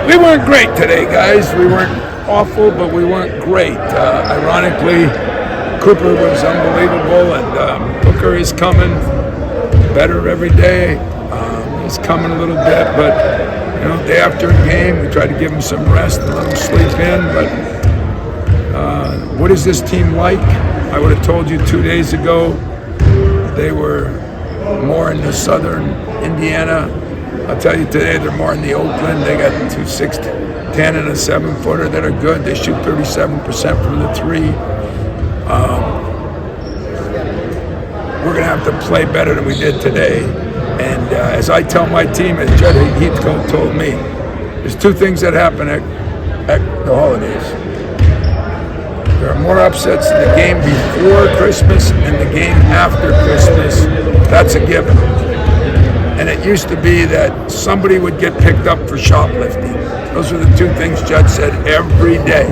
We weren't great today, guys. We weren't awful, but we weren't great. Ironically, Cooper was unbelievable, and Booker is coming better every day. He's coming a little bit, but day after a game, we tried to give him some rest and let him sleep in. But what is this team like? I would have told you 2 days ago they were more in the southern Indiana. I'll tell you today they're more in the Oakland. They got 2 6'10" and a 7-footer that are good. They shoot 37% from the three. We're going to have to play better than we did today. And as I tell my team, as Judd Heathcote told me, there's 2 things that happen at the holidays. There are more upsets in the game before Christmas and the game after Christmas. That's a given. And it used to be that somebody would get picked up for shoplifting. Those are the 2 things Judd said every day.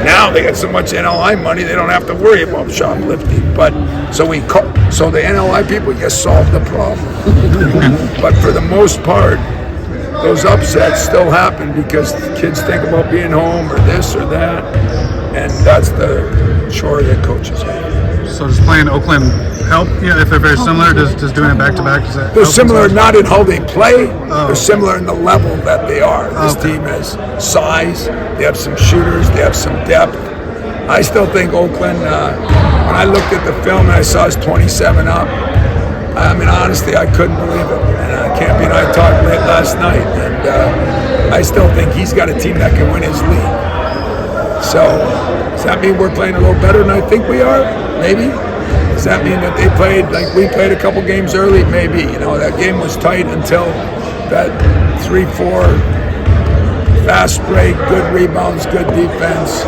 Now they got so much NLI money, they don't have to worry about shoplifting. But so the NLI people just solved the problem. But for the most part, those upsets still happen because kids think about being home or this or that, and that's the chore that coaches have. So does playing Oakland help? If they're very similar, does doing it back to back? They're similar not in how they play. They're similar in the level that they are. This team has size. They have some shooters. They have some depth. I still think Oakland. When I looked at the film and I saw us 27 up, I mean honestly, I couldn't believe it. And Campy and I talked late last night, and I still think he's got a team that can win his league. So does that mean we're playing a little better than I think we are? Maybe. Does that mean that they played like we played a couple games early? Maybe. That game was tight until that 3-4 fast break, good rebounds, good defense.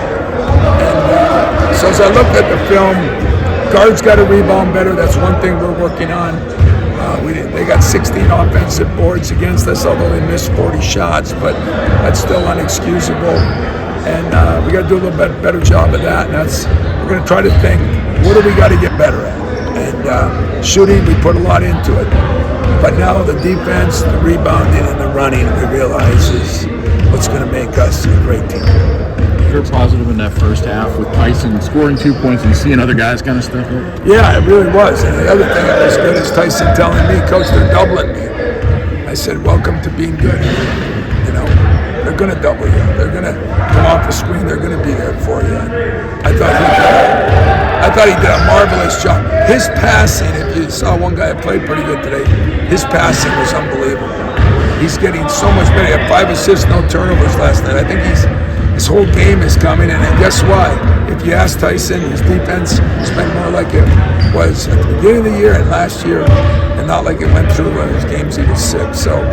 And so as I looked at the film, guards got to rebound better. That's one thing we're working on. They got 16 offensive boards against us, although they missed 40 shots, but that's still unexcusable. And we got to do a little bit better job of that. And we're going to try to think, what do we got to get better at? And shooting, we put a lot into it. But now the defense, the rebounding, and the running, we realize is what's going to make us a great team. You're positive in that first half with Tyson scoring 2 points and seeing other guys kind of step up? Yeah, it really was. And the other thing that was good is Tyson telling me, Coach, they're doubling me. I said, welcome to being good. They're going to double you. They're going to come off the screen. They're going to be there for you. I thought he did a marvelous job. His passing, if you saw one guy that played pretty good today, his passing was unbelievable. He's getting so much better. He had 5 assists, no turnovers last night. I think his whole game is coming, and guess why? If you ask Tyson, his defense has been more like it was at the beginning of the year and last year, and not like it went through those games he was sick. So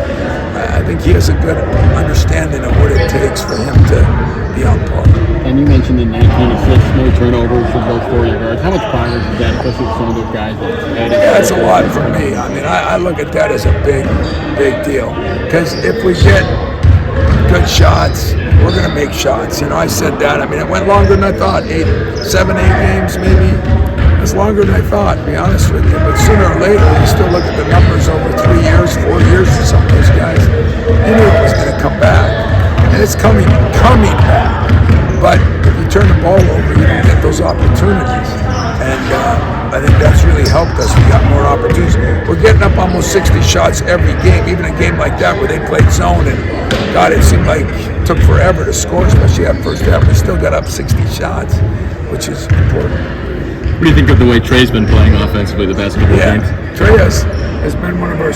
I think he has a good understanding of what it takes for him to be on par. And you mentioned the 19 assists, no turnovers for both 4 guards. How much progress is that, especially with some of those guys? That's a lot for me. I mean, I look at that as a big deal. Because if we get good shots, we're going to make shots. I said that. I mean, it went longer than I thought. 7, 8 games maybe. It's longer than I thought, to be honest with you. But sooner or later, you still look at the numbers over 3 years, 4 years for some of those guys. You knew it was going to come back. And it's coming back. But if you turn the ball over, you don't get those opportunities. And I think that's really helped us. We got more opportunities. We're getting up almost 60 shots every game, even a game like that where they played zone. And God, it seemed like it took forever to score, especially that first half. We still got up 60 shots, which is important. What do you think of the way Trey's been playing offensively the past couple of games? Trey has been one of our